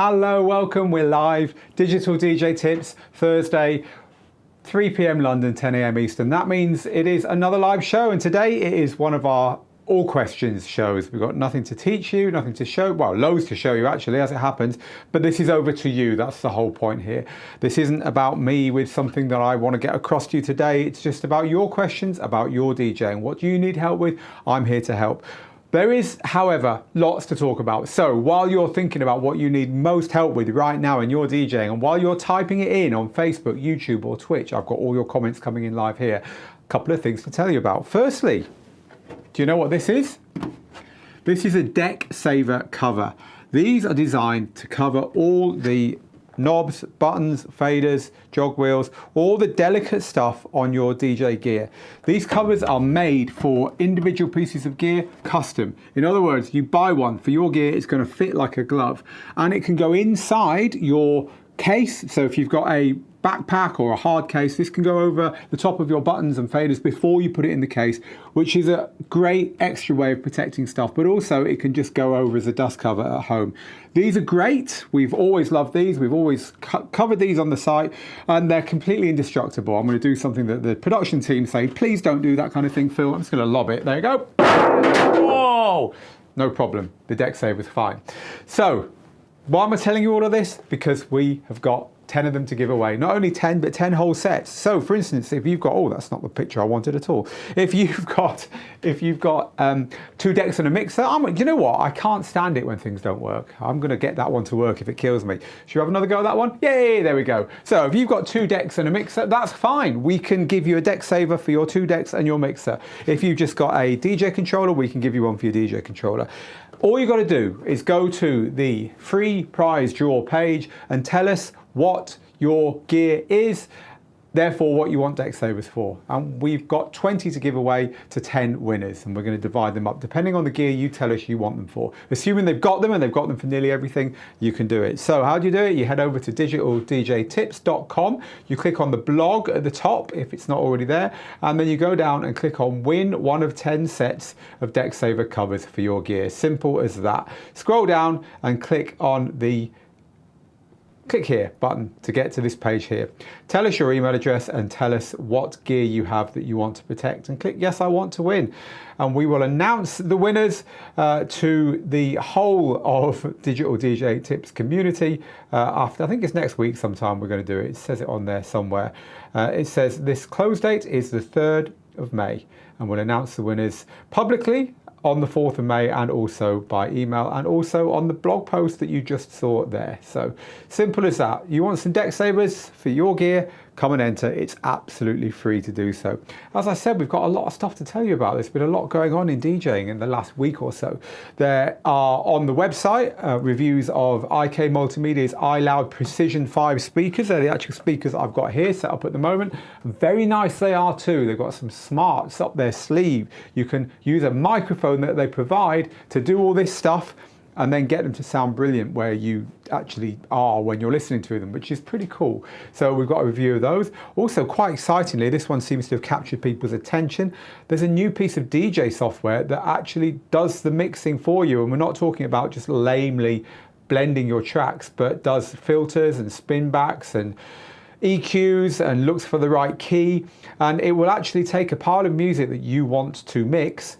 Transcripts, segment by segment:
Hello, welcome, we're live. Digital DJ Tips, Thursday, 3 p.m. London, 10 a.m. Eastern. That means it is another live show, and today it is one of our all questions shows. We've got nothing to teach you, nothing to show, well, loads to show you actually as it happens, but this is over to you. That's the whole point here. This isn't about me with something that I want to get across to you today. It's just about your questions, about your DJing. What do you need help with? I'm here to help. There is, however, lots to talk about. So while you're thinking about what you need most help with right now in your DJing, and while you're typing it in on Facebook, YouTube or Twitch, I've got all your comments coming in live here. A couple of things to tell you about. Firstly, do you know what this is? This is a Decksaver cover. These are designed to cover all the knobs, buttons, faders, jog wheels, all the delicate stuff on your DJ gear. These covers are made for individual pieces of gear, custom. In other words, you buy one for your gear, it's going to fit like a glove, and it can go inside your case. So if you've got a backpack or a hard case, this can go over the top of your buttons and faders before you put it in the case, which is a great extra way of protecting stuff, but also it can just go over as a dust cover at home. These are great. We've always loved these. We've always covered these on the site, and they're completely indestructible. I'm going to do something that the production team say, please don't do that kind of thing, Phil. I'm just going to lob it. There you go. Whoa! No problem. The Decksaver's fine. So why am I telling you all of this? Because we have got 10 of them to give away. Not only 10, but 10 whole sets. So for instance, if you've got, oh, that's not the picture I wanted at all. If you've got 2 decks and a mixer, you know what? I can't stand it when things don't work. I'm gonna get that one to work if it kills me. Should we have another go at that one? Yay, there we go. So if you've got 2 decks and a mixer, that's fine. We can give you a Decksaver for your 2 decks and your mixer. If you've just got a DJ controller, we can give you one for your DJ controller. All you got to do is go to the free prize draw page and tell us what your gear is, therefore what you want Decksavers for. And we've got 20 to give away to 10 winners, and we're going to divide them up depending on the gear you tell us you want them for. Assuming they've got them, and they've got them for nearly everything, you can do it. So how do you do it? You head over to digitaldjtips.com, you click on the blog at the top if it's not already there, and then you go down and click on win one of 10 sets of Decksaver covers for your gear. Simple as that. Scroll down and click on the click here button to get to this page here. Tell us your email address and tell us what gear you have that you want to protect, and click yes, I want to win. And we will announce the winners to the whole of Digital DJ Tips community after, I think it's next week sometime we're going to do it. It says it on there somewhere. It says this close date is the 3rd of May, and we'll announce the winners publicly on the 4th of May, and also by email, and also on the blog post that you just saw there. So simple as that. You want some Decksavers for your gear? Come and enter. It's absolutely free to do so. As I said, we've got a lot of stuff to tell you about. There's been a lot going on in DJing in the last week or so. There are on the website reviews of IK Multimedia's iLoud Precision 5 speakers. They're the actual speakers I've got here set up at the moment. Very nice they are too. They've got some smarts up their sleeve. You can use a microphone that they provide to do all this stuff, and then get them to sound brilliant where you actually are when you're listening to them, which is pretty cool. So we've got a review of those. Also, quite excitingly, this one seems to have captured people's attention. There's a new piece of DJ software that actually does the mixing for you, and we're not talking about just lamely blending your tracks, but does filters and spin backs and EQs and looks for the right key, and it will actually take a pile of music that you want to mix,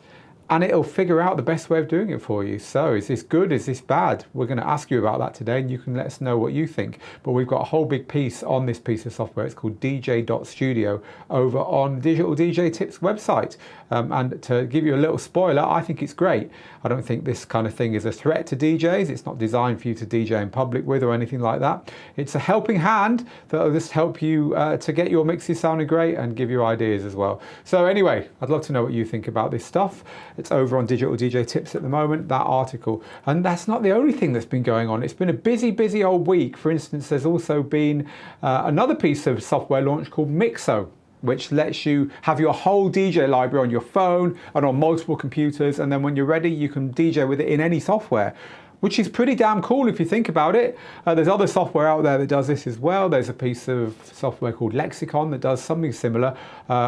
and it'll figure out the best way of doing it for you. So is this good? Is this bad? We're going to ask you about that today, and you can let us know what you think. But we've got a whole big piece on this piece of software. It's called DJ.studio over on Digital DJ Tips website. And to give you a little spoiler, I think it's great. I don't think this kind of thing is a threat to DJs. It's not designed for you to DJ in public with or anything like that. It's a helping hand that will just help you to get your mixes sounding great and give you ideas as well. So anyway, I'd love to know what you think about this stuff. It's over on Digital DJ Tips at the moment, that article. And that's not the only thing that's been going on. It's been a busy, busy old week. For instance, there's also been another piece of software launch called Xone, which lets you have your whole DJ library on your phone and on multiple computers. And then when you're ready, you can DJ with it in any software. which is pretty damn cool if you think about it. There's other software out there that does this as well. There's a piece of software called Lexicon that does something similar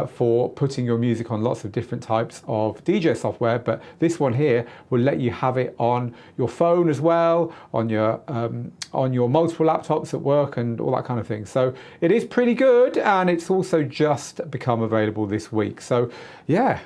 for putting your music on lots of different types of DJ software, but this one here will let you have it on your phone as well, on your multiple laptops at work and all that kind of thing. So it is pretty good, and it's also just become available this week. So yeah,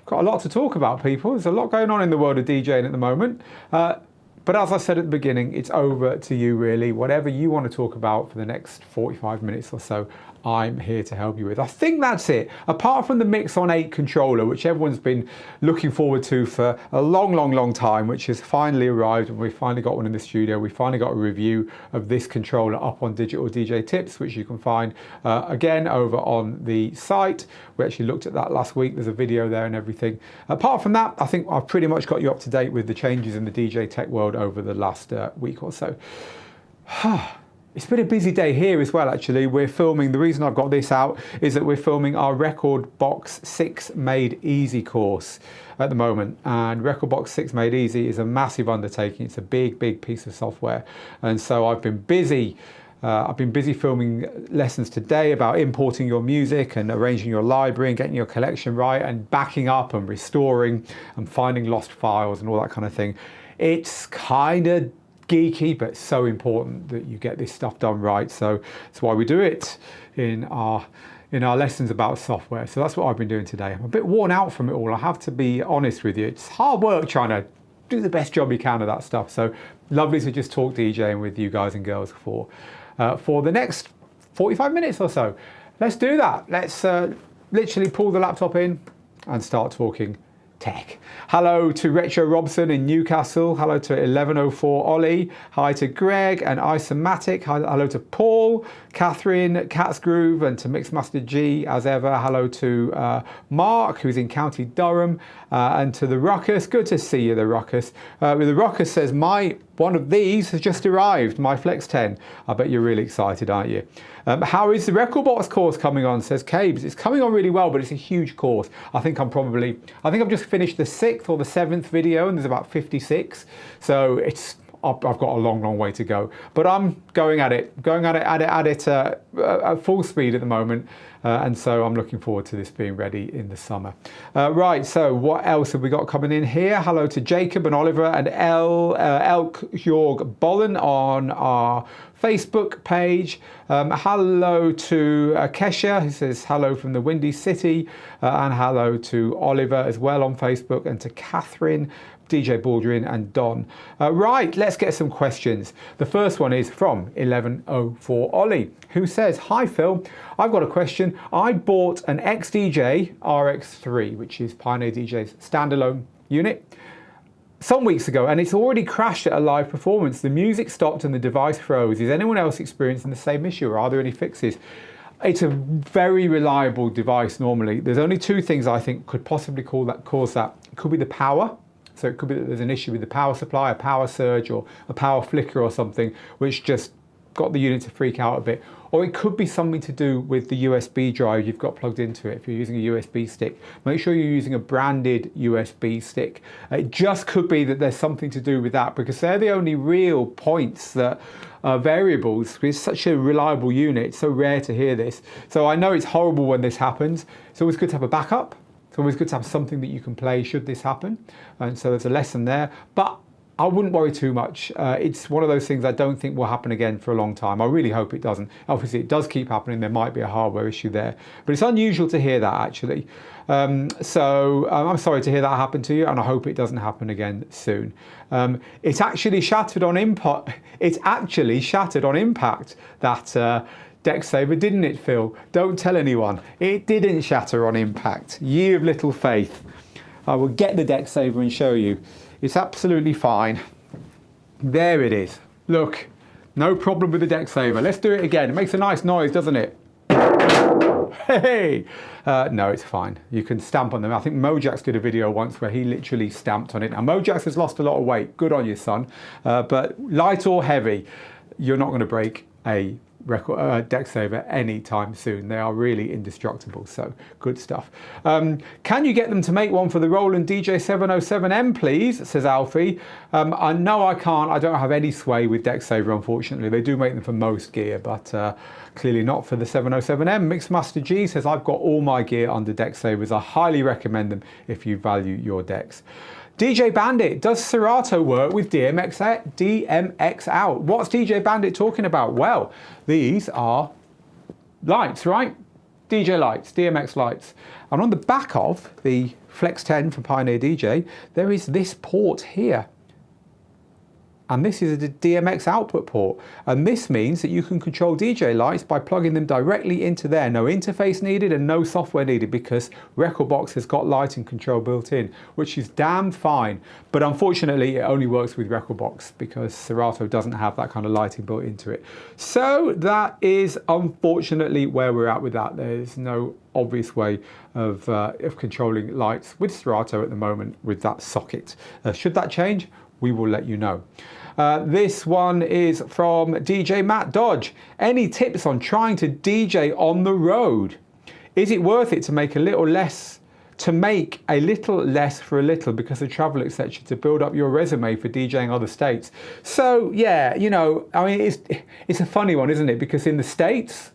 got a lot to talk about, people. There's a lot going on in the world of DJing at the moment. But as I said at the beginning, it's over to you really. Whatever you want to talk about for the next 45 minutes or so, I'm here to help you with. I think that's it. Apart from the Xone 8 controller, which everyone's been looking forward to for a long time, which has finally arrived, and we finally got one in the studio. We finally got a review of this controller up on Digital DJ Tips, which you can find again over on the site. We actually looked at that last week. There's a video there and everything. Apart from that, I think I've pretty much got you up to date with the changes in the DJ tech world over the last week or so. It's been a busy day here as well, actually. We're filming, the reason I've got this out is that we're filming our Rekordbox 6 Made Easy course at the moment. And Rekordbox 6 Made Easy is a massive undertaking. It's a big piece of software. And so I've been busy. Filming lessons today about importing your music and arranging your library and getting your collection right and backing up and restoring and finding lost files and all that kind of thing. It's kind of geeky, but it's so important that you get this stuff done right. So that's why we do it in our lessons about software. So that's what I've been doing today. I'm a bit worn out from it all. I have to be honest with you. It's hard work trying to do the best job you can of that stuff. So lovely to just talk DJing with you guys and girls for the next 45 minutes or so. Let's do that. Let's literally pull the laptop in and start talking tech. Hello to Retro Robson in Newcastle. Hello to 1104 Ollie. Hi to Greg and Isomatic. Hello to Paul, Catherine, Cat's Groove, and to Mixmaster G as ever. Hello to Mark, who's in County Durham, and to the Ruckus. Good to see you, the Ruckus. The Ruckus says, one of these has just arrived, my Flex 10. I bet you're really excited, aren't you? How is the Rekordbox course coming on, says Cabes. It's coming on really well, but it's a huge course. I think I've just finished the 6th or the 7th video, and there's about 56. So I've got a long way to go. But I'm going at it at full speed at the moment. And so I'm looking forward to this being ready in the summer. Right, so what else have we got coming in here? Hello to Jacob and Oliver and Elk Jorg Bollen on our Facebook page. Hello to Kesha, who says hello from the Windy City, and hello to Oliver as well on Facebook, and to Catherine, DJ Baldwin and Don. Right, let's get some questions. The first one is from 1104 Ollie, who says, hi Phil, I've got a question. I bought an XDJ RX3, which is Pioneer DJ's standalone unit, some weeks ago, and it's already crashed at a live performance. The music stopped and the device froze. Is anyone else experiencing the same issue, or are there any fixes? It's a very reliable device normally. There's only two things I think could possibly cause that. It could be the power. So it could be that there's an issue with the power supply, a power surge or a power flicker or something, which just got the unit to freak out a bit. Or it could be something to do with the USB drive you've got plugged into it. If you're using a USB stick, make sure you're using a branded USB stick. It just could be that there's something to do with that, because they're the only real points that are variables. It's such a reliable unit. It's so rare to hear this. So I know it's horrible when this happens. It's always good to have a backup. It's always good to have something that you can play should this happen. And so there's a lesson there. But I wouldn't worry too much. It's one of those things I don't think will happen again for a long time. I really hope it doesn't. Obviously, it does keep happening. There might be a hardware issue there. But it's unusual to hear that, actually. So I'm sorry to hear that happen to you, and I hope it doesn't happen again soon. It's actually shattered on impact. It's actually shattered on impact, that Decksaver, didn't it, Phil? Don't tell anyone. It didn't shatter on impact. Ye of little faith. I will get the Decksaver and show you. It's absolutely fine. There it is. Look, no problem with the Decksaver. Let's do it again. It makes a nice noise, doesn't it? Hey! No, it's fine. You can stamp on them. I think Mojax did a video once where he literally stamped on it. Now, Mojax has lost a lot of weight. Good on you, son. But light or heavy, you're not going to break a Decksaver anytime soon. They are really indestructible, so good stuff. Can you get them to make one for the Roland DJ-707M, please, says Alfie. I know I can't. I don't have any sway with Decksaver, unfortunately. They do make them for most gear, but clearly not for the 707M. Mixmaster G says, I've got all my gear under Decksavers. I highly recommend them if you value your decks. DJ Bandit, does Serato work with DMX out? What's DJ Bandit talking about? Well, these are lights, right? DJ lights, DMX lights. And on the back of the FLX10 from Pioneer DJ, there is this port here. And this is a DMX output port. And this means that you can control DJ lights by plugging them directly into there. No interface needed and no software needed, because Rekordbox has got lighting control built in, which is damn fine. But unfortunately, it only works with Rekordbox because Serato doesn't have that kind of lighting built into it. So that is unfortunately where we're at with that. There's no obvious way of controlling lights with Serato at the moment with that socket. Should that change, we will let you know. This one is from DJ Matt Dodge. Any tips on trying to DJ on the road? Is it worth it to make a little less for a little because of travel, etc., to build up your resume for DJing other states? So yeah, you know, I mean, it's a funny one, isn't it? Because in the States,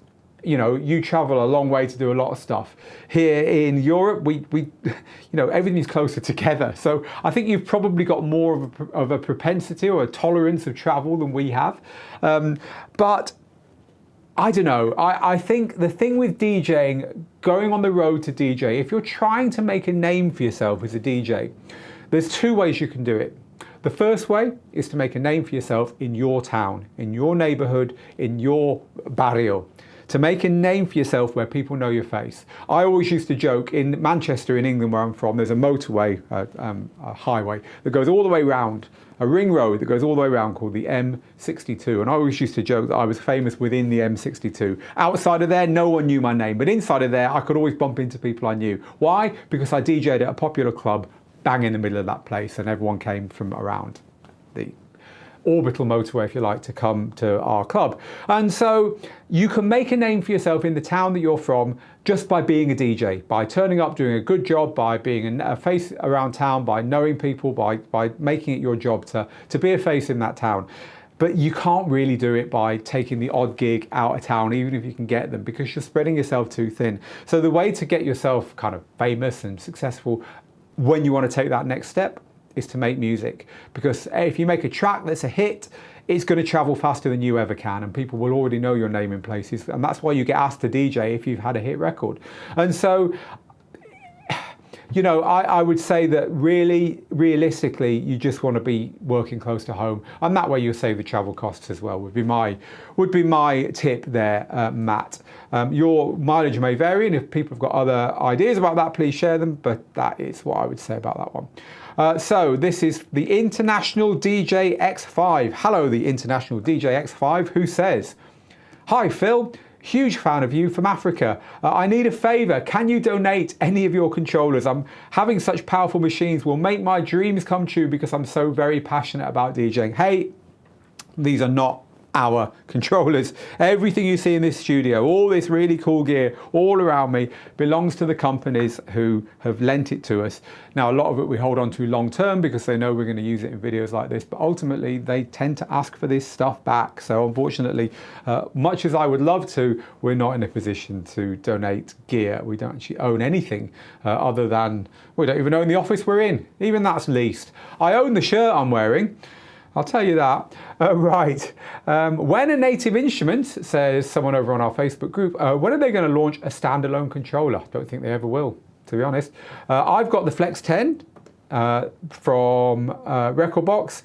you know, you travel a long way to do a lot of stuff. Here in Europe, we you know, everything's closer together. So I think you've probably got more of a propensity or a tolerance of travel than we have. But I don't know. I think the thing with DJing, going on the road to DJ, if you're trying to make a name for yourself as a DJ, there's two ways you can do it. The first way is to make a name for yourself in your town, in your neighborhood, in your barrio. To make a name for yourself where people know your face. I always used to joke, in Manchester in England where I'm from, there's a motorway, a highway that goes all the way round, a ring road that goes all the way around called the M62. And I always used to joke that I was famous within the M62. Outside of there, no one knew my name, but inside of there, I could always bump into people I knew. Why? Because I DJ'd at a popular club bang in the middle of that place and everyone came from around the orbital motorway, if you like, to come to our club. And so you can make a name for yourself in the town that you're from just by being a DJ, by turning up, doing a good job, by being a face around town, by knowing people, by making it your job to be a face in that town. But you can't really do it by taking the odd gig out of town, even if you can get them, because you're spreading yourself too thin. So the way to get yourself kind of famous and successful when you want to take that next step is to make music, because if you make a track that's a hit, it's going to travel faster than you ever can, and people will already know your name in places, and that's why you get asked to DJ if you've had a hit record. And so, you know, I would say that really, realistically, you just want to be working close to home, and that way you'll save the travel costs as well, would be my tip there, Matt. Your mileage may vary, and if people have got other ideas about that, please share them, but that is what I would say about that one. So this is the International DJ X5. Hello, the International DJ X5, who says, "Hi Phil, huge fan of you from Africa. I need a favor. Can you donate any of your controllers? I'm having such powerful machines will make my dreams come true because I'm so very passionate about DJing." Hey, these are not our controllers. Everything you see in this studio, all this really cool gear all around me, belongs to the companies who have lent it to us. Now, a lot of it we hold on to long term because they know we're going to use it in videos like this, but ultimately they tend to ask for this stuff back. So unfortunately, much as I would love to, we're not in a position to donate gear. We don't actually own anything other than, we don't even own the office we're in. Even that's leased. I own the shirt I'm wearing, I'll tell you that. Right. When a Native Instruments, says someone over on our Facebook group, when are they going to launch a standalone controller? Don't think they ever will, to be honest. I've got the FLX10 from Rekordbox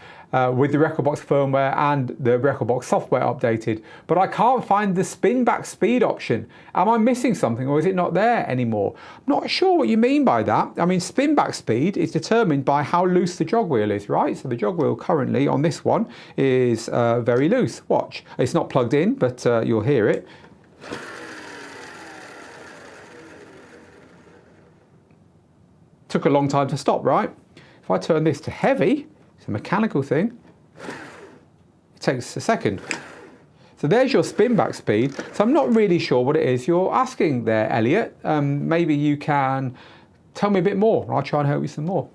with the Rekordbox firmware and the Rekordbox software updated, but I can't find the spin back speed option. Am I missing something, or is it not there anymore? I'm not sure what you mean by that. I mean, spin back speed is determined by how loose the jog wheel is, right? So the jog wheel currently on this one is very loose. Watch, it's not plugged in, but you'll hear it. Took a long time to stop, right? If I turn this to heavy, it's a mechanical thing, it takes a second. So there's your spin back speed. So I'm not really sure what it is you're asking there, Elliot. Maybe you can tell me a bit more and I'll try and help you some more.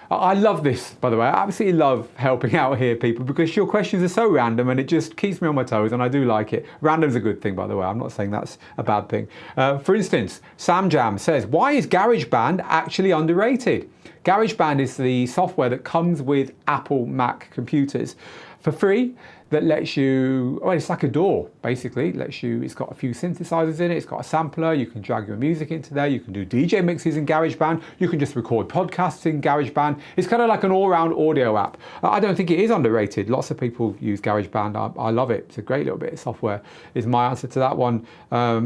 I love this, by the way. I absolutely love helping out here, people, because your questions are so random and it just keeps me on my toes, and I do like it. Random's a good thing, by the way. I'm not saying that's a bad thing. For instance, Sam Jam says, why is GarageBand actually underrated? GarageBand is the software that comes with Apple Mac computers for free, that lets you, well, it's like a DAW, basically. It's got a few synthesizers in it, it's got a sampler, you can drag your music into there, you can do DJ mixes in GarageBand, you can just record podcasts in GarageBand. It's kind of like an all-round audio app. I don't think it is underrated. Lots of people use GarageBand. I love it. It's a great little bit of software, is my answer to that one,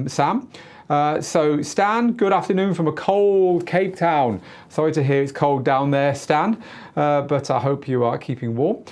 Sam. So Stan, good afternoon from a cold Cape Town. Sorry to hear it's cold down there, Stan, but I hope you are keeping warm.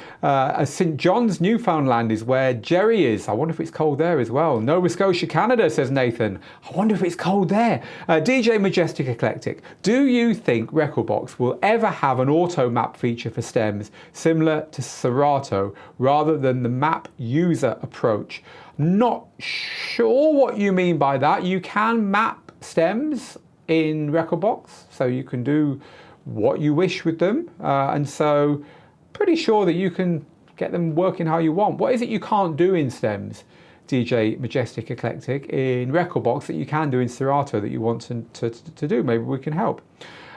St. John's, Newfoundland is where Jerry is. I wonder if it's cold there as well. Nova Scotia, Canada, says Nathan. I wonder if it's cold there. DJ Majestic Eclectic, do you think Rekordbox will ever have an auto map feature for stems similar to Serato rather than the map user approach? Not sure what you mean by that. You can map stems in Rekordbox, so you can do what you wish with them, and so pretty sure that you can get them working how you want. What is it you can't do in stems, DJ Majestic Eclectic, in Rekordbox that you can do in Serato that you want to do? Maybe we can help.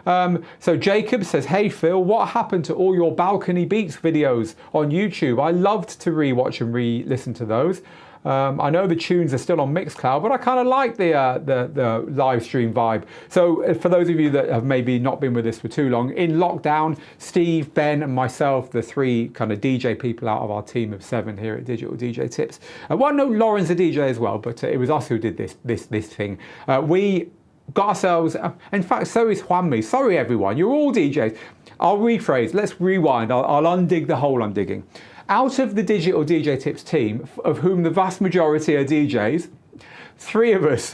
So Jacob says, hey Phil, what happened to all your balcony beats videos on YouTube? I loved to rewatch and re-listen to those. I know the tunes are still on Mixcloud, but I kind of like the live stream vibe. So for those of you that have maybe not been with us for too long, in lockdown, Steve, Ben and myself, the three kind of DJ people out of our team of 7 here at Digital DJ Tips. Well, no, Lauren's a DJ as well, but it was us who did this thing. We got ourselves, in fact, so is Juanmi. Sorry everyone, you're all DJs. I'll rephrase, let's rewind, I'll undig the hole I'm digging. Out of the Digital DJ Tips team, of whom the vast majority are DJs, 3 of us,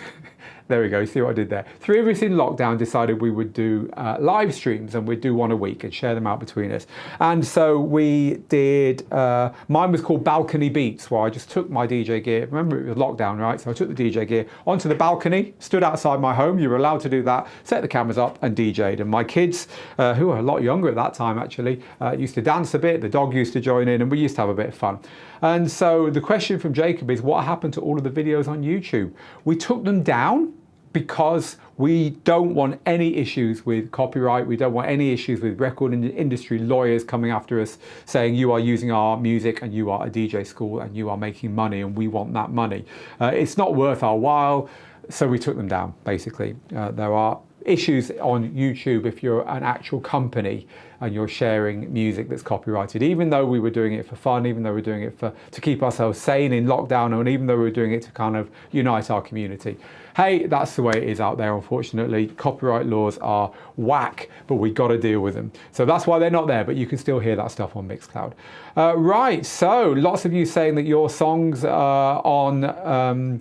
there we go, see what I did there? 3 of us in lockdown decided we would do live streams, and we'd do one a week and share them out between us. And so we did, mine was called Balcony Beats, where I just took my DJ gear. Remember, it was lockdown, right? So I took the DJ gear onto the balcony, stood outside my home. You were allowed to do that, set the cameras up and DJ'd. And my kids, who were a lot younger at that time actually, used to dance a bit. The dog used to join in, and we used to have a bit of fun. And so the question from Jacob is, what happened to all of the videos on YouTube? We took them down because we don't want any issues with copyright. We don't want any issues with record industry lawyers coming after us saying you are using our music and you are a DJ school and you are making money and we want that money. It's not worth our while, so we took them down, basically. There are issues on YouTube if you're an actual company and you're sharing music that's copyrighted, even though we were doing it for fun, even though we're doing it to keep ourselves sane in lockdown, and even though we were doing it to kind of unite our community. Hey, that's the way it is out there, unfortunately. Copyright laws are whack, but we got to deal with them. So that's why they're not there, but you can still hear that stuff on Mixcloud. Right, so lots of you saying that your songs on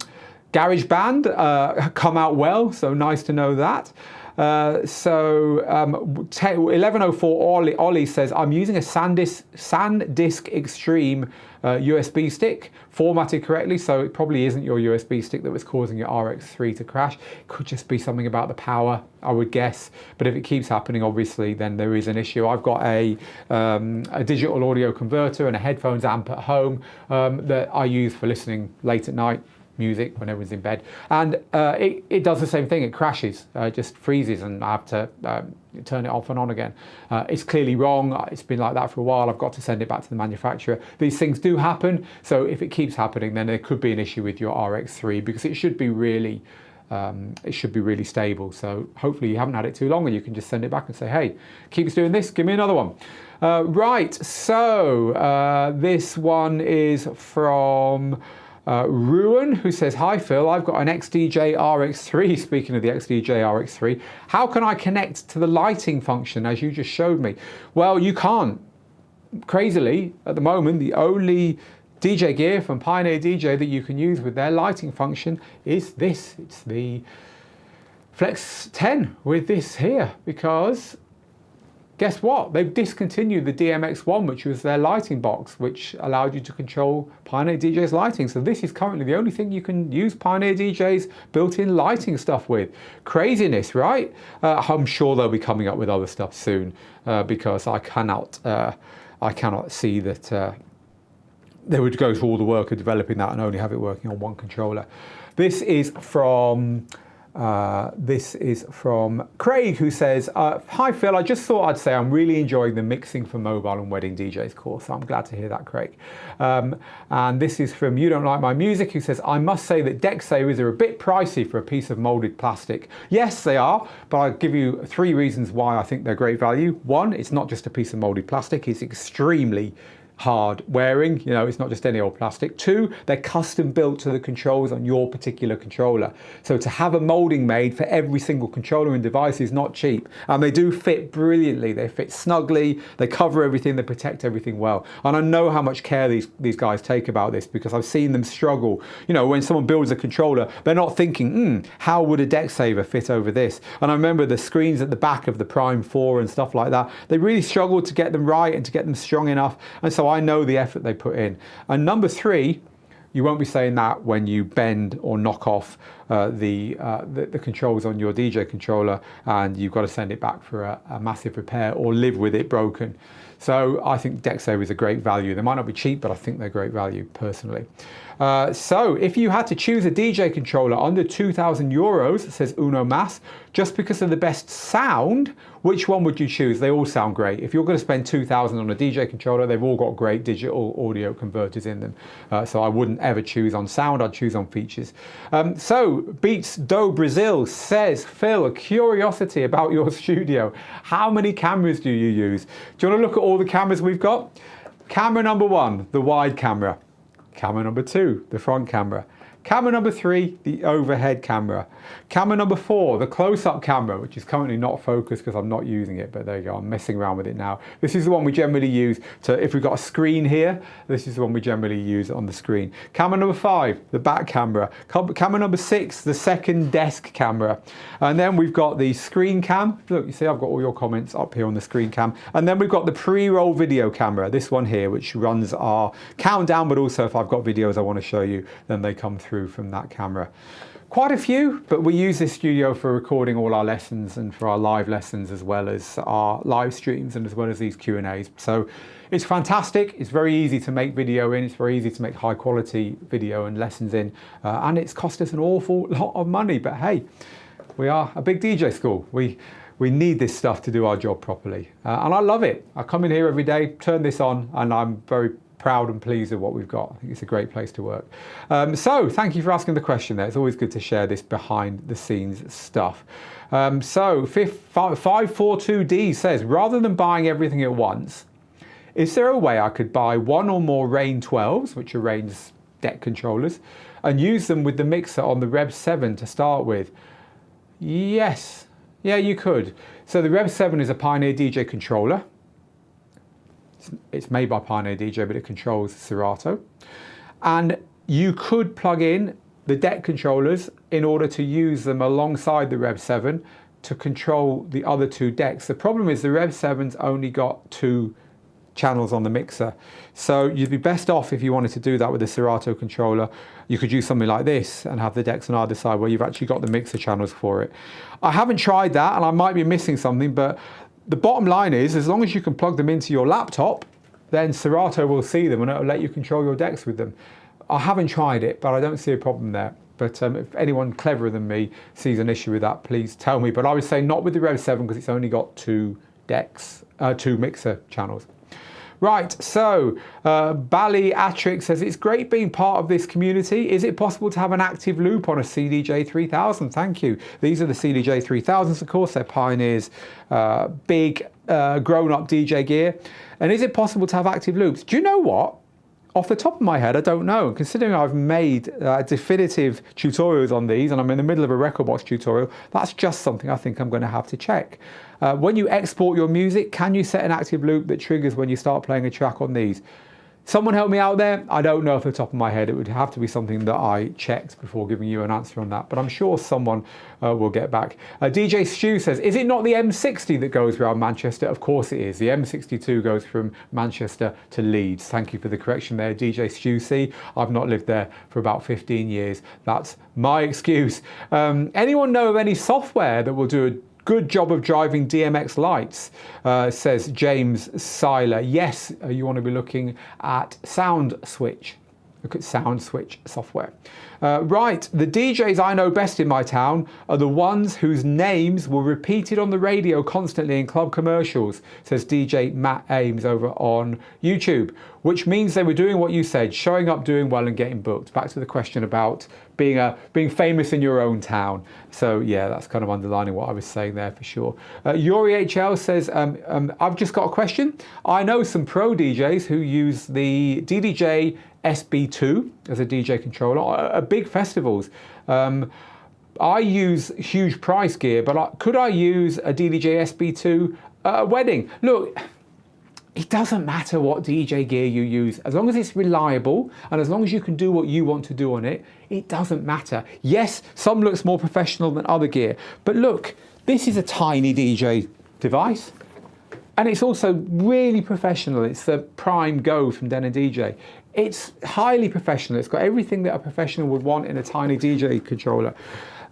GarageBand come out well, so nice to know that. 1104 Ollie says, I'm using a SanDisk Extreme USB stick formatted correctly, so it probably isn't your USB stick that was causing your RX3 to crash. It could just be something about the power, I would guess, but if it keeps happening, obviously, then there is an issue. I've got a digital audio converter and a headphones amp at home that I use for listening late at night, music when everyone's in bed, and it does the same thing. It crashes, just freezes, and I have to turn it off and on again. It's clearly wrong. It's been like that for a while. I've got to send it back to the manufacturer. These things do happen, so if it keeps happening, then there could be an issue with your RX3, because it should be really stable. So hopefully you haven't had it too long and you can just send it back and say, hey, keeps doing this, give me another one. Right, so this one is from Ruin, who says, hi Phil, I've got an XDJ RX3, speaking of the XDJ RX3, how can I connect to the lighting function as you just showed me? Well, you can't. Crazily, at the moment, the only DJ gear from Pioneer DJ that you can use with their lighting function is this. It's the Flex 10 with this here, because guess what? They've discontinued the DMX1, which was their lighting box, which allowed you to control Pioneer DJ's lighting. So this is currently the only thing you can use Pioneer DJ's built-in lighting stuff with. Craziness, right? I'm sure they'll be coming up with other stuff soon, because I cannot see that they would go through all the work of developing that and only have it working on one controller. This is from Craig, who says, hi Phil, I just thought I'd say I'm really enjoying the mixing for mobile and wedding DJs course. So I'm glad to hear that, Craig. And this is from You Don't Like My Music, who says, I must say that Decksavers are a bit pricey for a piece of molded plastic. Yes, they are, but I'll give you 3 reasons why I think they're great value. 1, it's not just a piece of molded plastic, it's extremely hard wearing, you know, it's not just any old plastic. 2, they're custom built to the controls on your particular controller. So to have a molding made for every single controller and device is not cheap. And they do fit brilliantly. They fit snugly, they cover everything, they protect everything well. And I know how much care these guys take about this, because I've seen them struggle. You know, when someone builds a controller, they're not thinking, how would a Decksaver fit over this? And I remember the screens at the back of the Prime 4 and stuff like that, they really struggled to get them right and to get them strong enough. And so I know the effort they put in. And number 3, you won't be saying that when you bend or knock off the controls on your DJ controller and you've got to send it back for a massive repair or live with it broken. So I think Decksaver is a great value. They might not be cheap, but I think they're great value personally. So if you had to choose a DJ controller under 2,000 euros, says Uno Mas, just because of the best sound, which one would you choose? They all sound great. If you're going to spend 2,000 on a DJ controller, they've all got great digital audio converters in them. So I wouldn't ever choose on sound, I'd choose on features. So Beats Do Brazil says, Phil, a curiosity about your studio. How many cameras do you use? Do you want to look at all the cameras we've got? Camera number 1, the wide camera. Camera number 2, the front camera. Camera number 3, the overhead camera. Camera number 4, the close-up camera, which is currently not focused because I'm not using it, but there you go, I'm messing around with it now. This is the one we generally use if we've got a screen here, this is the one we generally use on the screen. Camera number 5, the back camera. Camera number 6, the second desk camera. And then we've got the screen cam. Look, you see I've got all your comments up here on the screen cam. And then we've got the pre-roll video camera, this one here, which runs our countdown, but also if I've got videos I want to show you, then they come through from that camera. Quite a few, but we use this studio for recording all our lessons and for our live lessons, as well as our live streams and as well as these Q&As. So it's fantastic. It's very easy to make video in. It's very easy to make high quality video and lessons in. And it's cost us an awful lot of money. But hey, we are a big DJ school. We need this stuff to do our job properly. And I love it. I come in here every day, turn this on, and I'm very proud and pleased with what we've got. I think it's a great place to work. So thank you for asking the question there. It's always good to share this behind the scenes stuff. So 542D says, rather than buying everything at once, is there a way I could buy 1 or more Rane 12s, which are Rane's deck controllers, and use them with the mixer on the Rev 7 to start with? Yes, yeah, you could. So the Rev 7 is a Pioneer DJ controller. It's made by Pioneer DJ, but it controls Serato. And you could plug in the deck controllers in order to use them alongside the Rev 7 to control the other 2 decks. The problem is the Rev 7's only got 2 channels on the mixer. So you'd be best off if you wanted to do that with a Serato controller. You could use something like this and have the decks on either side where you've actually got the mixer channels for it. I haven't tried that, and I might be missing something, but the bottom line is, as long as you can plug them into your laptop, then Serato will see them and it'll let you control your decks with them. I haven't tried it, but I don't see a problem there. But if anyone cleverer than me sees an issue with that, please tell me. But I would say not with the Rev 7 because it's only got 2 decks, 2 mixer channels. Right, so Bally Atrix says, it's great being part of this community. Is it possible to have an active loop on a CDJ-3000? Thank you. These are the CDJ-3000s, of course. They're Pioneer's big grown-up DJ gear. And is it possible to have active loops? Do you know what? Off the top of my head, I don't know. Considering I've made definitive tutorials on these and I'm in the middle of a Rekordbox tutorial, that's just something I think I'm going to have to check. When you export your music, can you set an active loop that triggers when you start playing a track on these? Someone help me out there. I don't know off the top of my head. It would have to be something that I checked before giving you an answer on that, but I'm sure someone will get back. DJ Stu says, is it not the M60 that goes around Manchester? Of course it is. The M62 goes from Manchester to Leeds. Thank you for the correction there, DJ Stu C. I've not lived there for about 15 years. That's my excuse. Anyone know of any software that will do a good job of driving DMX lights, says James Seiler. Yes, you want to be looking at Sound Switch. Look at Sound Switch software. Right, the DJs I know best in my town are the ones whose names were repeated on the radio constantly in club commercials, says DJ Matt Ames over on YouTube, which means they were doing what you said, showing up, doing well and getting booked. Back to the question about being famous in your own town. So yeah, that's kind of underlining what I was saying there for sure. Yuri HL says, I've just got a question. I know some pro DJs who use the DDJ-SB2 as a DJ controller at big festivals. I use huge price gear, but could I use a DDJ-SB2 at a wedding? Look, it doesn't matter what DJ gear you use, as long as it's reliable and as long as you can do what you want to do on it, it doesn't matter. Yes, some looks more professional than other gear, but look, this is a tiny DJ device and it's also really professional. It's the Prime Go from Den & DJ. It's highly professional. It's got everything that a professional would want in a tiny DJ controller.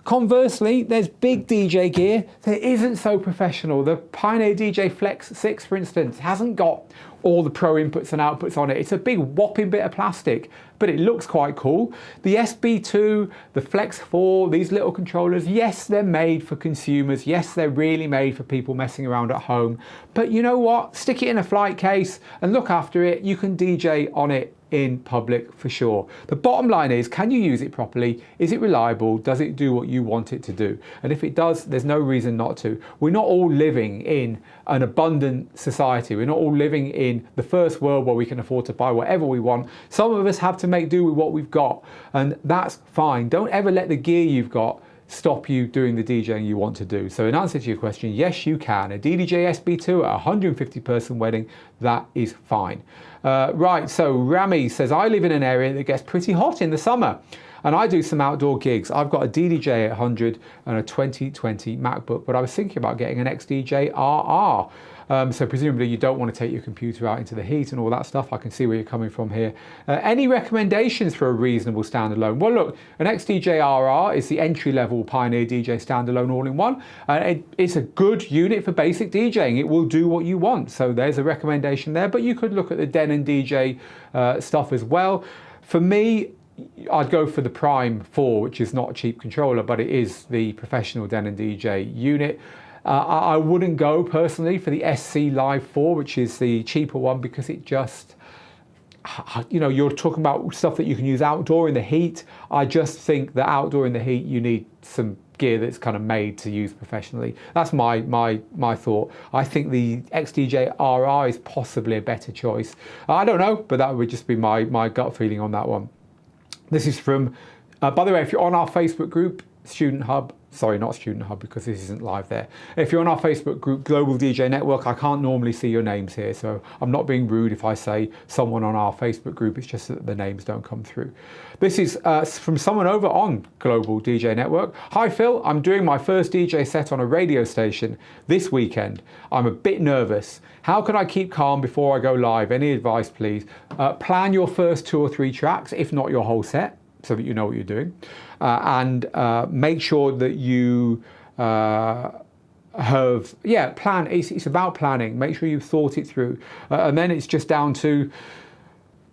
Conversely, there's big DJ gear that isn't so professional. The Pioneer DJ-FLX10 for instance, hasn't got all the pro inputs and outputs on it. It's a big whopping bit of plastic, but it looks quite cool. The SB2, the Flex 4, these little controllers, yes, they're made for consumers. Yes, they're really made for people messing around at home. But you know what? Stick it in a flight case and look after it. You can DJ on it in public for sure. The bottom line is, can you use it properly? Is it reliable? Does it do what you want it to do? And if it does, there's no reason not to. We're not all living in an abundant society. We're not all living in the first world where we can afford to buy whatever we want. Some of us have to make do with what we've got, and that's fine. Don't ever let the gear you've got stop you doing the DJing you want to do. So in answer to your question, yes, you can. A DDJ-SB2 at a 150 person wedding, that is fine. Right, so Rami says, I live in an area that gets pretty hot in the summer and I do some outdoor gigs. I've got a DDJ-800 and a 2020 MacBook, but I was thinking about getting an XDJ-RR. So presumably you don't want to take your computer out into the heat and all that stuff. I can see where you're coming from here. Any recommendations for a reasonable standalone? Well, look, an XDJ-RR is the entry-level Pioneer DJ standalone all-in-one. It's a good unit for basic DJing. It will do what you want. So there's a recommendation there, but you could look at the Den & DJ stuff as well. For me, I'd go for the Prime 4, which is not a cheap controller, but it is the professional Den & DJ unit. I wouldn't go personally for the SC Live 4, which is the cheaper one, because it just, you know, you're talking about stuff that you can use outdoor in the heat. I just think that outdoor in the heat, you need some gear that's kind of made to use professionally. That's my thought. I think the XDJ-RR is possibly a better choice. I don't know, but that would just be my gut feeling on that one. This is from, by the way, if you're on our Facebook group, Student Hub, sorry, not Student Hub because this isn't live there. If you're on our Facebook group, Global DJ Network, I can't normally see your names here, so I'm not being rude if I say someone on our Facebook group, it's just that the names don't come through. This is from someone over on Global DJ Network. Hi Phil, I'm doing my first DJ set on a radio station this weekend. I'm a bit nervous. How can I keep calm before I go live? Any advice, please? Plan your first 2 or 3 tracks, if not your whole set, so that you know what you're doing. And make sure that you plan. It's about planning. Make sure you've thought it through. And then it's just down to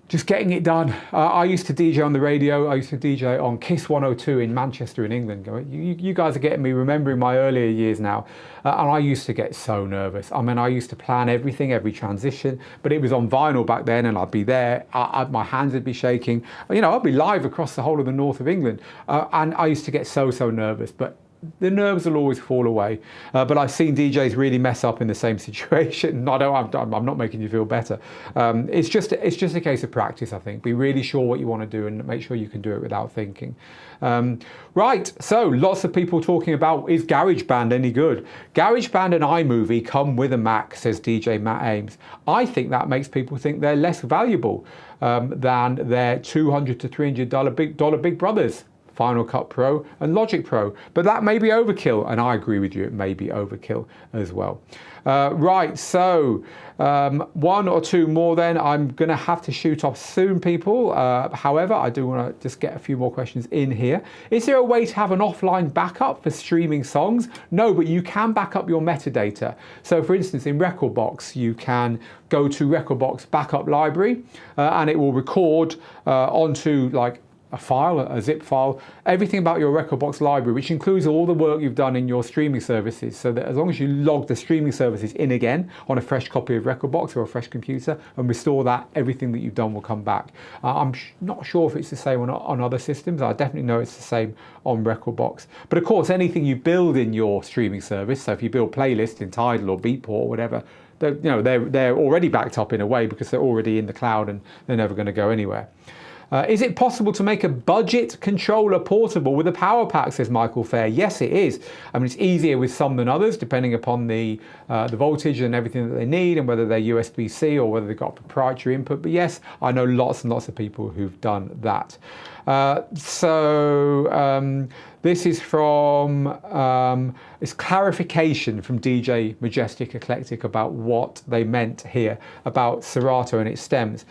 just getting it done. I used to DJ on the radio. I used to DJ on Kiss 102 in Manchester in England. You guys are getting me remembering my earlier years now. And I used to get so nervous. I mean, I used to plan everything, every transition, but it was on vinyl back then and I'd be there. My hands would be shaking. You know, I'd be live across the whole of the north of England. And I used to get so nervous. But the nerves will always fall away. But I've seen DJs really mess up in the same situation. I'm not making you feel better. It's just a case of practice, I think. Be really sure what you want to do and make sure you can do it without thinking. Right, so lots of people talking about, is GarageBand any good? GarageBand and iMovie come with a Mac, says DJ Matt Ames. I think that makes people think they're less valuable than their $200 to $300 big brothers, Final Cut Pro and Logic Pro. But that may be overkill, and I agree with you, it may be overkill as well. Right, so one or two more then. I'm going to have to shoot off soon, people. However, I do want to just get a few more questions in here. Is there a way to have an offline backup for streaming songs? No, but you can back up your metadata. So for instance, in Rekordbox, you can go to Rekordbox backup library and it will record onto like a file, a zip file, everything about your Rekordbox library, which includes all the work you've done in your streaming services. So that as long as you log the streaming services in again on a fresh copy of Rekordbox or a fresh computer and restore that, everything that you've done will come back. I'm not sure if it's the same on other systems. I definitely know it's the same on Rekordbox. But of course, anything you build in your streaming service, so if you build playlists in Tidal or Beatport or whatever, they're already backed up in a way because they're already in the cloud and they're never going to go anywhere. Is it possible to make a budget controller portable with a power pack, says Michael Fair? Yes, it is. I mean, it's easier with some than others, depending upon the voltage and everything that they need and whether they're USB-C or whether they've got proprietary input. But yes, I know lots and lots of people who've done that. This is from, it's clarification from DJ Majestic Eclectic about what they meant here about Serato and its stems,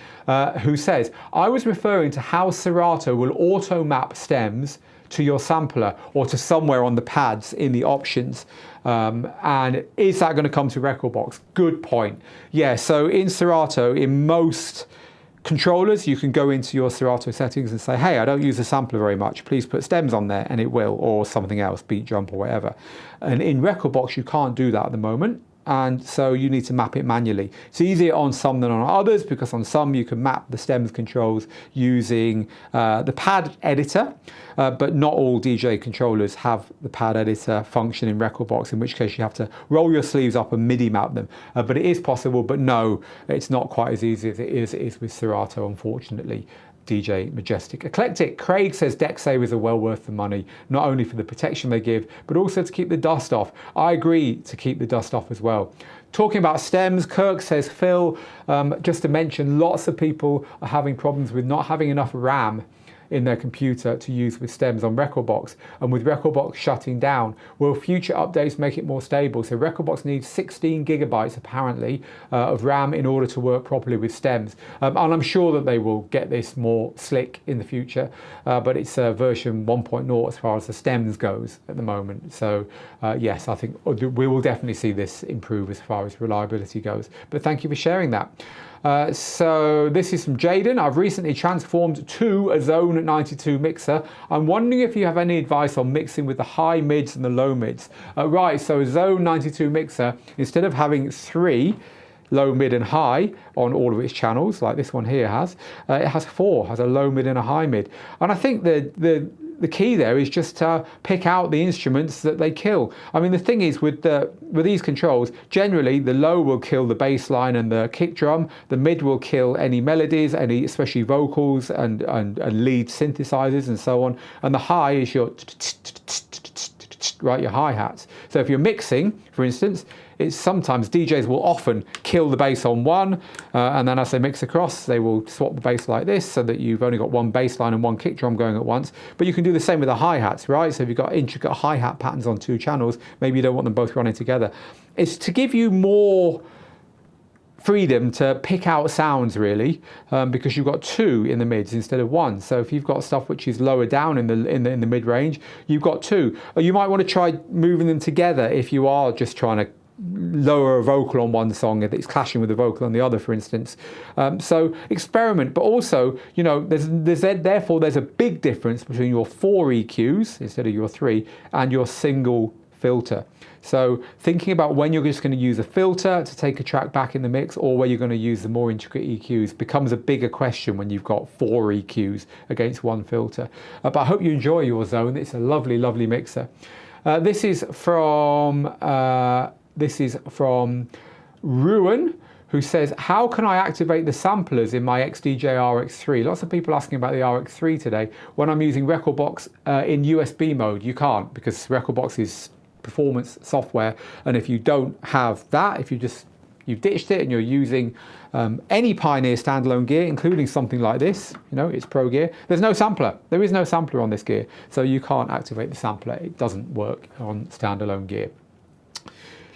who says, I was referring to how Serato will auto map stems to your sampler or to somewhere on the pads in the options. And is that going to come to Rekordbox? Good point. Yeah, so in Serato, in most controllers, you can go into your Serato settings and say, hey, I don't use a sampler very much, please put stems on there, and it will, or something else, beat jump or whatever. And in Rekordbox, you can't do that at the moment, and so you need to map it manually. It's easier on some than on others, because on some you can map the stems controls using the pad editor, but not all DJ controllers have the pad editor function in Rekordbox, in which case you have to roll your sleeves up and MIDI map them. But it is possible, but no, it's not quite as easy as it is with Serato, unfortunately. DJ Majestic Eclectic. Craig says Decksavers are well worth the money, not only for the protection they give, but also to keep the dust off. I agree to keep the dust off as well. Talking about stems, Kirk says, Phil, just to mention, lots of people are having problems with not having enough RAM in their computer to use with stems on Rekordbox, and with Rekordbox shutting down, will future updates make it more stable? So Rekordbox needs 16 gigabytes apparently of RAM in order to work properly with stems, and I'm sure that they will get this more slick in the future, but it's version 1.0 as far as the stems goes at the moment. So yes, I think we will definitely see this improve as far as reliability goes, but thank you for sharing that. So this is from Jaden. I've recently transformed to a Xone 92 mixer. I'm wondering if you have any advice on mixing with the high mids and the low mids. Right, so a Xone 92 mixer, instead of having 3 low, mid and high on all of its channels, like this one here has, it has 4, has a low mid and a high mid. And I think the key there is just to pick out the instruments that they kill. I mean, the thing is with these controls, generally the low will kill the bass line and the kick drum, the mid will kill any melodies, any especially vocals and lead synthesizers and so on, and the high is your right, your hi-hats. So if you're mixing, for instance, it's sometimes DJs will often kill the bass on one, and then as they mix across, they will swap the bass like this, so that you've only got one bass line and one kick drum going at once. But you can do the same with the hi-hats, right? So if you've got intricate hi-hat patterns on 2 channels, maybe you don't want them both running together. It's to give you more freedom to pick out sounds, really, because you've got 2 in the mids instead of 1. So if you've got stuff which is lower down in the mid range, you've got 2. Or you might want to try moving them together if you are just trying to lower a vocal on one song if it's clashing with a vocal on the other, for instance. So experiment, but also, you know, therefore there's a big difference between your 4 EQs instead of your 3 and your single filter. So thinking about when you're just going to use a filter to take a track back in the mix, or where you're going to use the more intricate EQs, becomes a bigger question when you've got 4 EQs against 1 filter. But I hope you enjoy your Xone. It's a lovely, lovely mixer. This is from Ruin, who says, how can I activate the samplers in my XDJ RX3? Lots of people asking about the RX3 today. When I'm using Rekordbox in USB mode, you can't, because Rekordbox is performance software. And if you don't have that, if you've ditched it and you're using any Pioneer standalone gear, including something like this, you know, it's pro gear, there's no sampler. There is no sampler on this gear. So you can't activate the sampler. It doesn't work on standalone gear.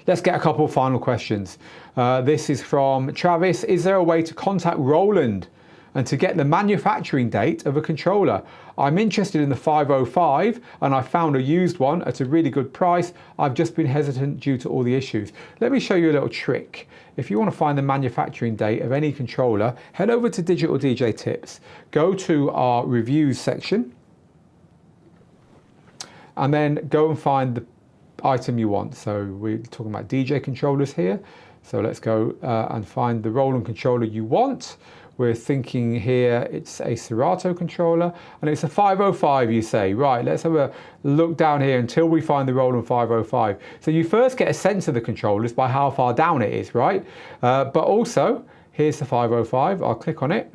Let's get a couple of final questions. This is from Travis. Is there a way to contact Roland and to get the manufacturing date of a controller? I'm interested in the 505 and I found a used one at a really good price. I've just been hesitant due to all the issues. Let me show you a little trick. If you want to find the manufacturing date of any controller, head over to Digital DJ Tips, go to our reviews section, and then go and find the item you want. So we're talking about DJ controllers here. So let's go and find the Roland controller you want. We're thinking here it's a Serato controller and it's a 505, you say. Right, let's have a look down here until we find the Roland 505. So you first get a sense of the controllers by how far down it is, right? But also, here's the 505. I'll click on it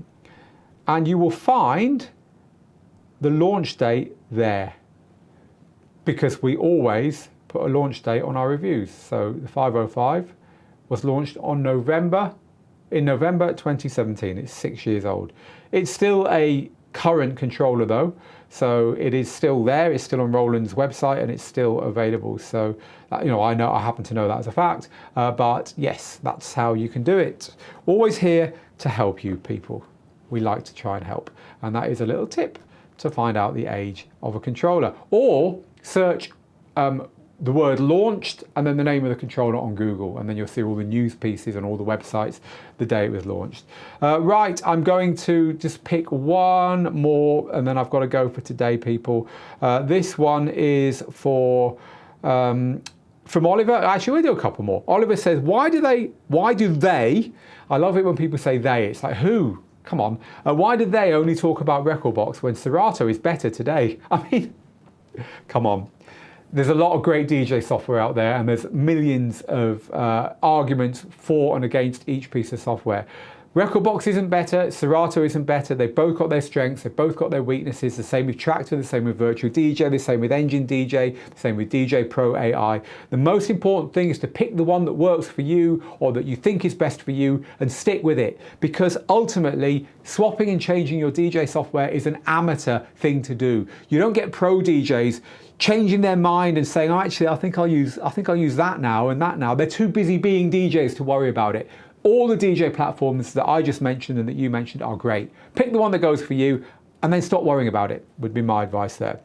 and you will find the launch date there, because we always put a launch date on our reviews. So the 505 was launched in November 2017. It's 6 years old. It's still a current controller though, so it is still there. It's still on Roland's website and it's still available. So you know, I happen to know that as a fact, but yes, that's how you can do it. Always here to help you people. We like to try and help, and that is a little tip to find out the age of a controller, or search the word launched and then the name of the controller on Google, and then you'll see all the news pieces on all the websites the day it was launched. Right, I'm going to just pick one more and then I've got to go for today, people. This one is from Oliver. Actually, we'll do a couple more. Oliver says, why do they, I love it when people say they, it's like, who? Come on. Why did they only talk about Rekordbox when Serato is better today? I mean, come on. There's a lot of great DJ software out there and there's millions of arguments for and against each piece of software. Rekordbox isn't better, Serato isn't better. They've both got their strengths, they've both got their weaknesses. The same with Traktor, the same with Virtual DJ, the same with Engine DJ, the same with DJ Pro AI. The most important thing is to pick the one that works for you or that you think is best for you and stick with it, because ultimately swapping and changing your DJ software is an amateur thing to do. You don't get pro DJs changing their mind and saying, oh, actually, I think I'll use that now and that now. They're too busy being DJs to worry about it. All the DJ platforms that I just mentioned and that you mentioned are great. Pick the one that goes for you and then stop worrying about it, would be my advice there.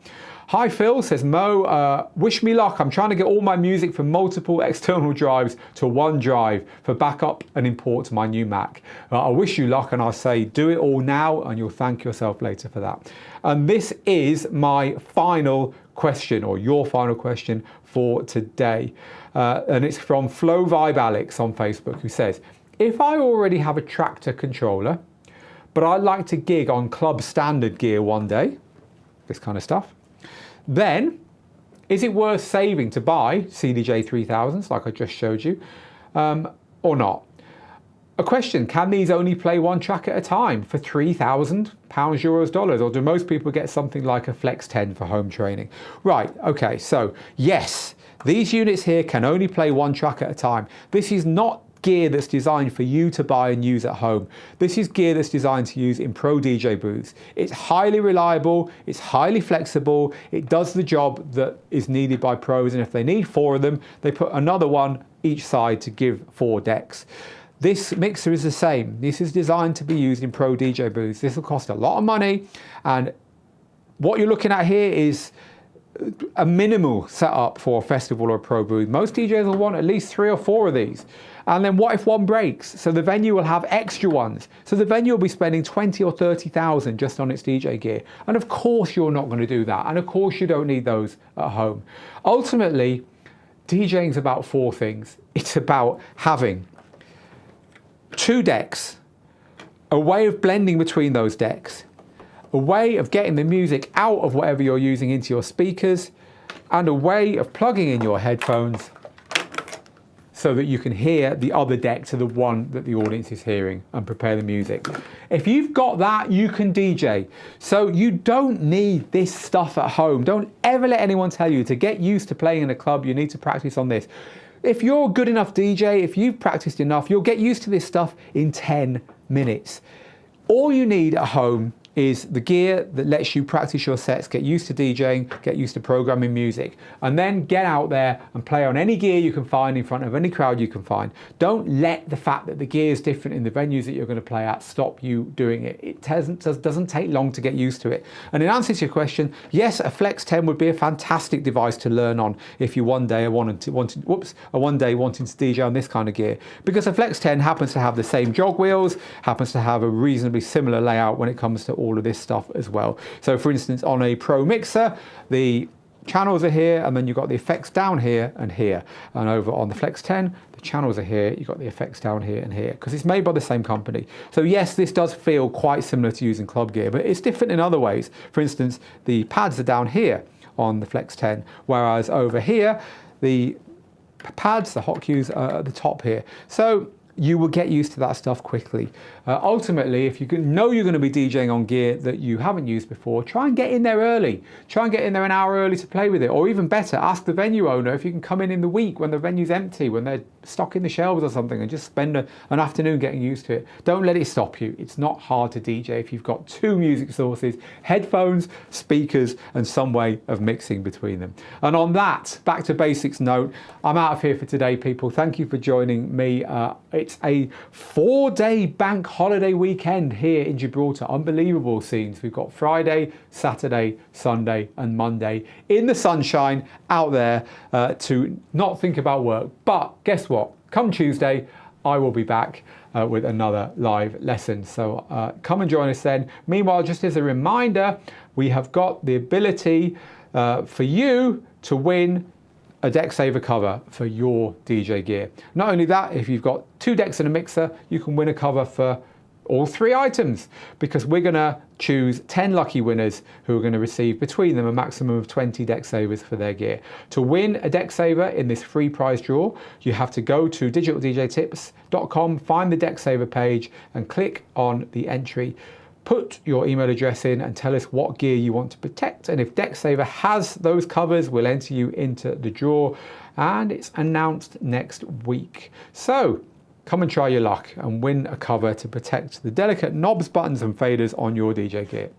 Hi Phil, says Mo, wish me luck. I'm trying to get all my music from multiple external drives to one drive for backup and import to my new Mac. I wish you luck and I say do it all now and you'll thank yourself later for that. And this is my final question, or your final question for today. And it's from Flow Vibe Alex on Facebook, who says, if I already have a Traktor controller, but I'd like to gig on club standard gear one day, this kind of stuff, then is it worth saving to buy CDJ 3000s like I just showed you, or not? A question, can these only play one track at a time for £3,000, euros, dollars, or do most people get something like a Flex 10 for home training? Right, okay, so yes, these units here can only play one track at a time. This is not gear that's designed for you to buy and use at home. This is gear that's designed to use in pro DJ booths. It's highly reliable, it's highly flexible, it does the job that is needed by pros, and if they need 4 of them, they put another one each side to give 4 decks. This mixer is the same. This is designed to be used in pro DJ booths. This will cost a lot of money, and what you're looking at here is a minimal setup for a festival or a pro booth. Most DJs will want at least 3 or 4 of these. And then what if one breaks? So the venue will have extra ones. So the venue will be spending 20 or 30,000 just on its DJ gear. And of course you're not going to do that. And of course you don't need those at home. Ultimately, DJing is about 4 things. It's about having 2 decks, a way of blending between those decks, a way of getting the music out of whatever you're using into your speakers, and a way of plugging in your headphones so that you can hear the other deck to the one that the audience is hearing and prepare the music. If you've got that, you can DJ. So you don't need this stuff at home. Don't ever let anyone tell you to get used to playing in a club, you need to practice on this. If you're a good enough DJ, if you've practiced enough, you'll get used to this stuff in 10 minutes. All you need at home is the gear that lets you practice your sets, get used to DJing, get used to programming music, and then get out there and play on any gear you can find in front of any crowd you can find. Don't let the fact that the gear is different in the venues that you're going to play at stop you doing it. It doesn't take long to get used to it. And in answer to your question, yes, a Flex 10 would be a fantastic device to learn on if you one day wanting to DJ on this kind of gear, because a Flex 10 happens to have the same jog wheels, happens to have a reasonably similar layout when it comes to all of this stuff as well. So for instance, on a Pro mixer, the channels are here, and then you've got the effects down here and here. And over on the Flex 10, the channels are here, you've got the effects down here and here, because it's made by the same company. So yes, this does feel quite similar to using club gear, but it's different in other ways. For instance, the pads are down here on the Flex 10, whereas over here, the pads, the hot cues are at the top here. So you will get used to that stuff quickly. Ultimately, if you know you're going to be DJing on gear that you haven't used before, try and get in there early. Try and get in there an hour early to play with it. Or even better, ask the venue owner if you can come in the week when the venue's empty, when they're stocking the shelves or something, and just spend an afternoon getting used to it. Don't let it stop you. It's not hard to DJ if you've got two music sources, headphones, speakers, and some way of mixing between them. And on that, back to basics note, I'm out of here for today, people. Thank you for joining me. It's a 4-day bank holiday weekend here in Gibraltar. Unbelievable scenes. We've got Friday, Saturday, Sunday, and Monday in the sunshine out there to not think about work. But guess what? Come Tuesday, I will be back with another live lesson. So come and join us then. Meanwhile, just as a reminder, we have got the ability for you to win a Decksaver cover for your DJ gear. Not only that, if you've got 2 decks and a mixer, you can win a cover for all 3 items, because we're going to choose 10 lucky winners who are going to receive between them a maximum of 20 Decksavers for their gear. To win a Decksaver in this free prize draw, you have to go to digitaldjtips.com, find the Decksaver page and click on the entry. Put your email address in and tell us what gear you want to protect. And if Decksaver has those covers, we'll enter you into the draw, and it's announced next week. So come and try your luck and win a cover to protect the delicate knobs, buttons and faders on your DJ gear.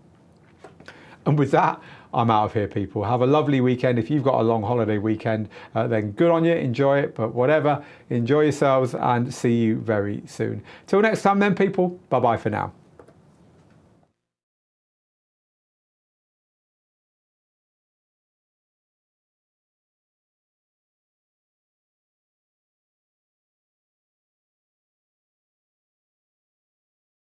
And with that, I'm out of here, people. Have a lovely weekend. If you've got a long holiday weekend, then good on you, enjoy it. But whatever, enjoy yourselves and see you very soon. Till next time then, people, bye-bye for now.